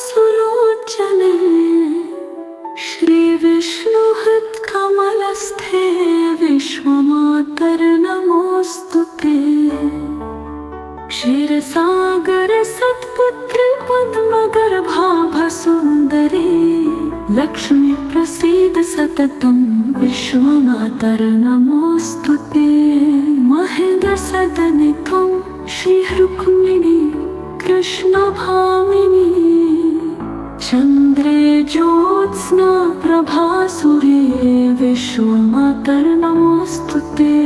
सुलोचने श्रीविष्णुहृत्कमलस्थे विश्वमातर्नमोऽस्तुते। क्षीरसागर सत्पुत्रि पद्मगर्भाभसुन्दरी लक्ष्मी प्रसीद सततं विश्वमातर्नमोऽस्तुते। महेन्द्रसदने त्वं श्रीरुक्मिणी कृष्णभामिनी चन्द्रे ज्योत्स्ना प्रभासुरे विश्वमातर्नमोऽस्तुते।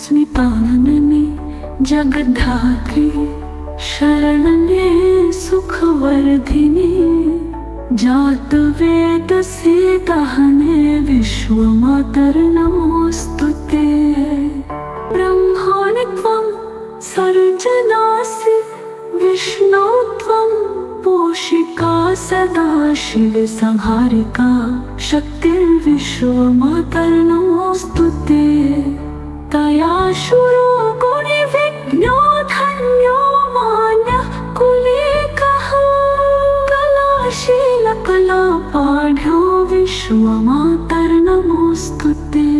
स्मितानने जगद्धात्री शरण्ये सुखवर्धिनी जातवेदसीदहने विश्वमातर्नमोऽस्तुते। ब्रह्माणि त्वं सर्जनासि विष्णो त्वं पोषिका सदा शिवसंहारिका शक्तिर्विश्वमातर्नमोऽस्तुते। तया शूरो गुणिविज्ञो धन्यो मान्यः कुलीकः कलाशीलकलापाढ्यो विश्वमातर्नमोऽस्तुते।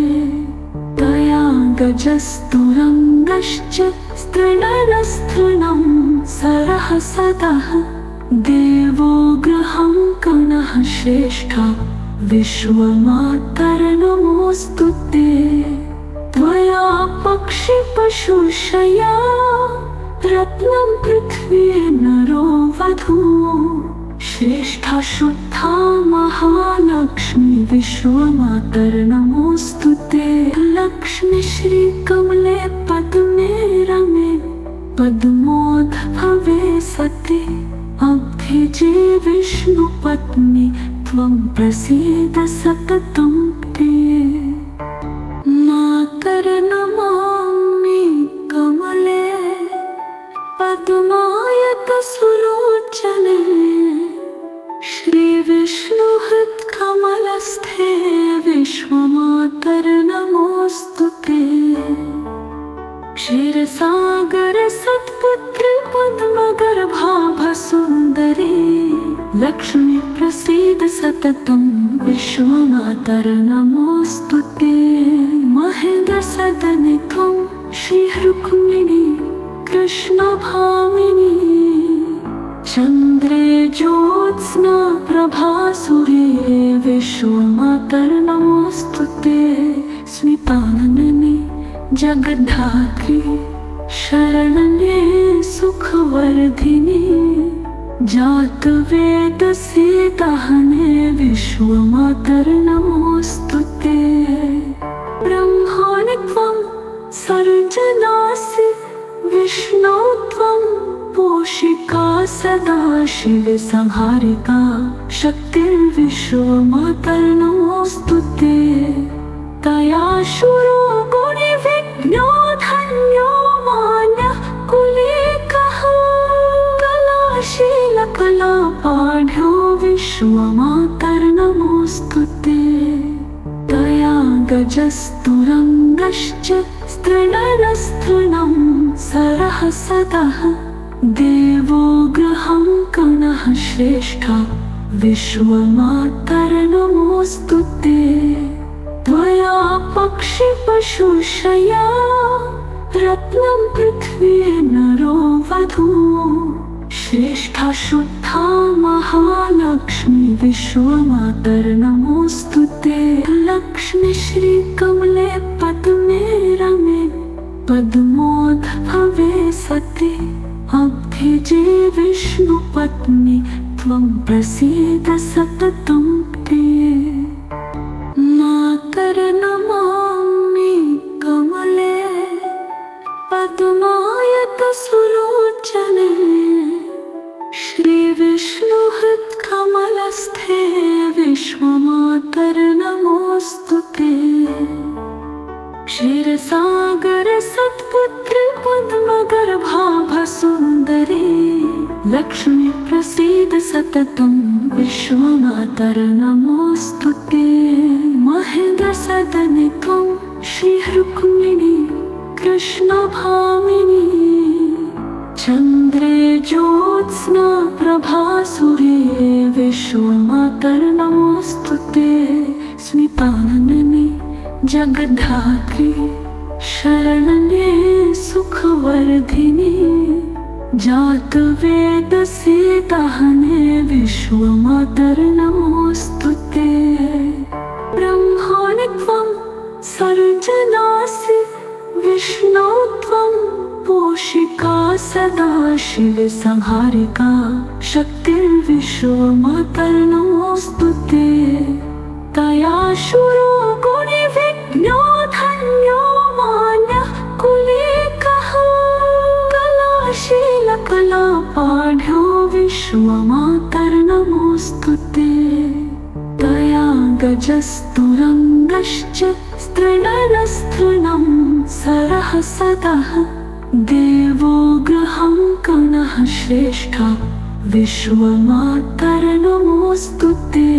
तया गजस्तुरङ्गश्च स्तृणनस्तृणं सरः सदः देवो गृहं कणः श्रेष्ठः विश्वमातर्नमोऽस्तुते। त्वया पक्षिपशुशया रत्नं पृथ्वी नरो वधूः श्रेष्ठा शुद्धा महालक्ष्मी विश्वमातर्नमोऽस्तुते। लक्ष्मी श्रीकमले पद्मे रमे पद्मोद्भवे सति अब्धिजे विष्णुपत्नी त्वं प्रसीद सततं ते। मातर्नमामि कमले पद्मायतसुलोचने श्रीविष्णुहृत्कमलस्थे विश्वमातर्नमोऽस्तुते। क्षीरसागर सत्पुत्रि पद्मगर्भाभसुन्दरी लक्ष्मी प्रसीद सततं विश्वमातर्नमोऽस्तुते। महेन्द्रसदने त्वं श्रीरुक्मिणी कृष्णभामिनी चन्द्रे ज्योत्स्ना प्रभासुरे विश्वमातर्नमोऽस्तुते। स्मितानने जगद्धात्री शरण्ये सुखवर्धिनी जातवेदसीदहने विश्वमातर्नमोऽस्तुते। ब्रह्माणि त्वं सर्जनासि विष्णो त्वं पोषिका सदा शिवसंहारिका शक्तिर्विश्वमातर्नमोऽस्तुते। तया शूरो गुणिविज्ञो धन्यो मान्यः कुलीकः कलाशीलकलापाढ्यो विश्वमातर्नमोऽस्तुते। तया गजस्तुरङ्गश्च स्तृणनस्तृणं सरः सदः देवो गृहं कणः श्रेष्ठः विश्वमातर्नमोऽस्तुते। त्वया पक्षिपशुशया रत्नं पृथ्वी नरो वधूः श्रेष्ठा शुद्धा महालक्ष्मी विश्वमातर्नमोऽस्तुते। लक्ष्मी श्रीकमले पद्मे रमे पद्मोद्भवे सति अब्धिजे विष्णुपत्नी त्वं प्रसीद सततं ते। मातर्नमामि कमले पद्मायतसुलोचने श्रीविष्णुहृत्कमलस्थे विश्वमातर्नमोऽस्तुते। क्षीरसागर सत्पुत्रि पद्मगर्भाभसुन्दरी लक्ष्मी प्रसीद सततं विश्वमातर्नमोऽस्तुते। महेन्द्रसदने त्वं श्रीरुक्मिणी कृष्णभामिनी चन्द्रे ज्योत्स्ना प्रभासुरे विश्वमातर्नमोऽस्तुते स्मितानने जगद्धात्री शरण्ये सुखवर्धिनी जातवेदसे दाहने विश्वमातर्नमोऽस्तुते ब्रह्माणि त्वं सर्जनासि विष्णो त्वं पोषिका सदा शिवे संहारिका शक्तिर्विश्वमातर्नमोऽस्तुते तया शूरो गुणिविज्ञो धन्यो मान्यः कुलीकः कलाशीलकलापाढ्यो विश्वमातर्नमोऽस्तुते तया गजस्तुरङ्गश्च स्त्रीणरस्तृणं सरः सदः देवो गृहं कणः श्रेष्ठः विश्वमातर्नमोऽस्तुते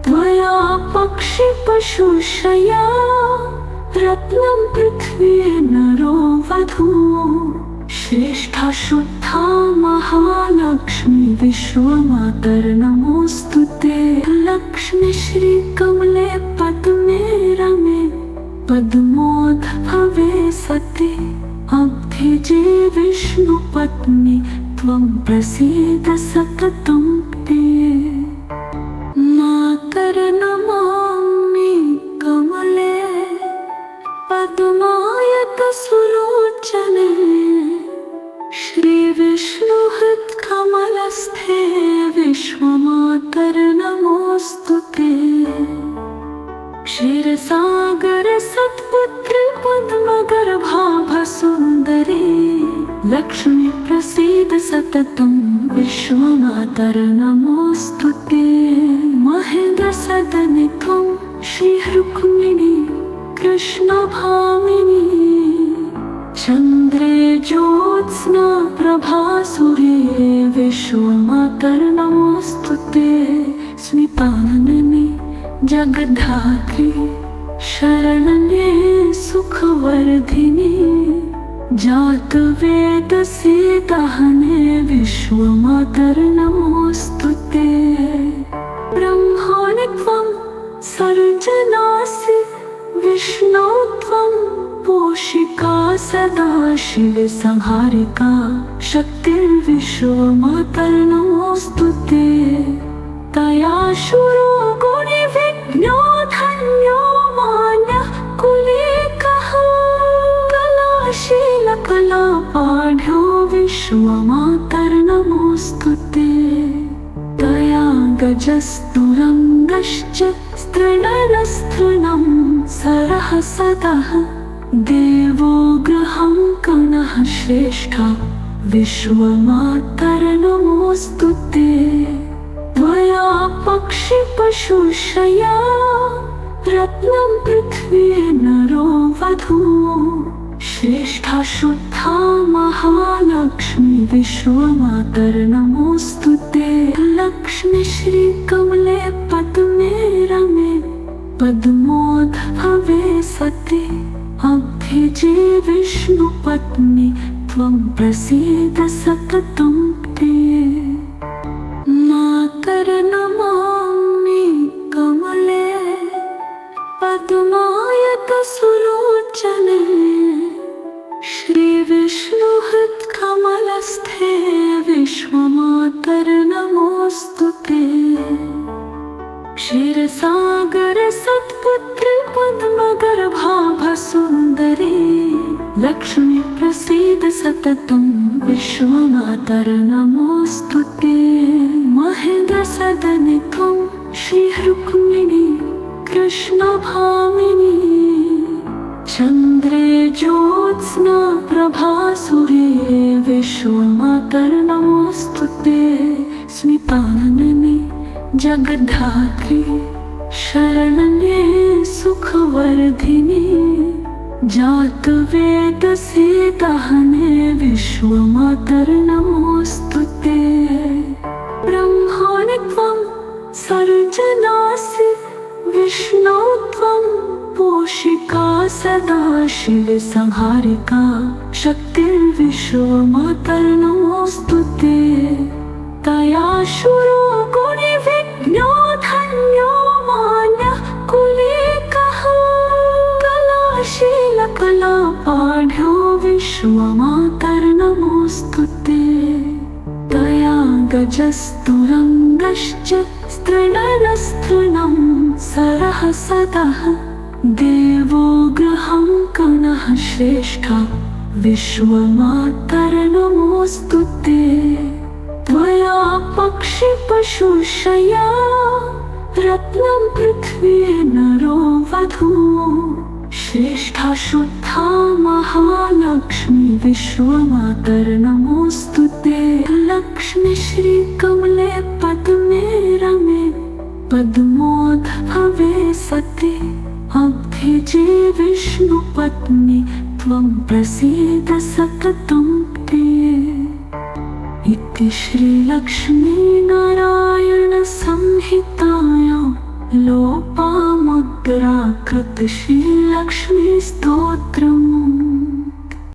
त्वया पक्षिपशुशया रत्नं पृथ्वी नरो वधू श्रेष्ठा शुद्धा महालक्ष्मी विश्वमातर्नमोऽस्तुते लक्ष्मी श्रीकमले पद्मे रमे पद्मोद्भवे सति अब्धिजे विष्णुपत्नी त्वं प्रसीद सततं ते मातर्नमामि कमले पद्मायतसुलोचने श्रीविष्णुहृत्कमलस्थे विश्वमातर्नमोऽस्तुते क्षीरसागर सत्पुत्र पद्मगर्भाभसुन्दरी लक्ष्मी प्रसीद सततं विश्वमातर्नमोऽस्तुते महेन्द्रसदने त्वं श्रीरुक्मिणी कृष्णभामिनी चन्द्रे ज्योत्स्ना प्रभासुरे विश्वमातर्नमोऽस्तुते स्मितानने जगद्धात्री शरण्ये सुखवर्धिनी जातवेदसे दाहने विश्वमातर्नमोऽस्तुते ब्रह्माणि त्वं सर्जनासि विष्णो त्वं पोषिका सदा शिवे संहारिका शक्तिर्विश्वमातर्नमोऽस्तुते तया शूरो गुणिविज्ञो धन्यो मान्यः कुलीकः कलाशीलकलापाढ्यो विश्वमातर्नमोऽस्तुते तया गजस्तुरङ्गश्च स्त्रीणरस्तृणं सरः सदः देवो गृहं कणः श्रेष्ठः विश्वमातर्नमोऽस्तुते त्वया पक्षिपशुशया रत्नं पृथ्वी नरो वधू श्रेष्ठा शुद्धा महालक्ष्मी विश्वमातर्नमोऽस्तुते लक्ष्मी श्रीकमले पद्मे रमे पद्मोद्भवे सति अब्धिजे विष्णुपत्नी त्वं प्रसीद सततं ते मातर्नमामि कमले पद्मायतसुलोचने श्रीविष्णुहृत्कमलस्थे विश्वमातर्नमोऽस्तुते क्षीरसागर सत्पुत्र पद्मगर्भाभसुन्दरी लक्ष्मी प्रसीद सततं विश्वमातर्नमोऽस्तुते महेन्द्रसदने त्वं श्रीरुक्मिणी कृष्णभामिनी चन्द्रे ज्योत्स्ना प्रभासुरे विश्वमातर्नमोऽस्तुते स्मितानने जगद्धात्री शरण्ये सुखवर्धिनी जातवेदसे दाहने विश्वमातर्नमोऽस्तुते ब्रह्माणि त्वं सर्जनासि विष्णो त्वं पोषिका सदा शिवे संहारिका शक्तिर्विश्वमातर्नमोऽस्तुते तया शूरो गुणि विश्वमातर्नमोऽस्तुते तया गजस्तुरङ्गश्च स्त्रीणरस्तृणं सरः सदः देवो गृहं कनः श्रेष्ठा विश्वमातर्नमोऽस्तुते त्वया पक्षिपशुशया रत्नं पृथ्वी नरो वधूः श्रेष्ठा शुद्धा महालक्ष्मी विश्वमातर्नमोऽस्तुते लक्ष्मी श्रीकमले पद्मे रमे पद्मोद्भवे सति अभ्यजे विष्णुपत्नी त्वं प्रसीद सततं ते इति श्रीलक्ष्मीनारायणसंहितायां लोपामुद्राकृत श्रीलक्ष्मीस्तोत्रम्।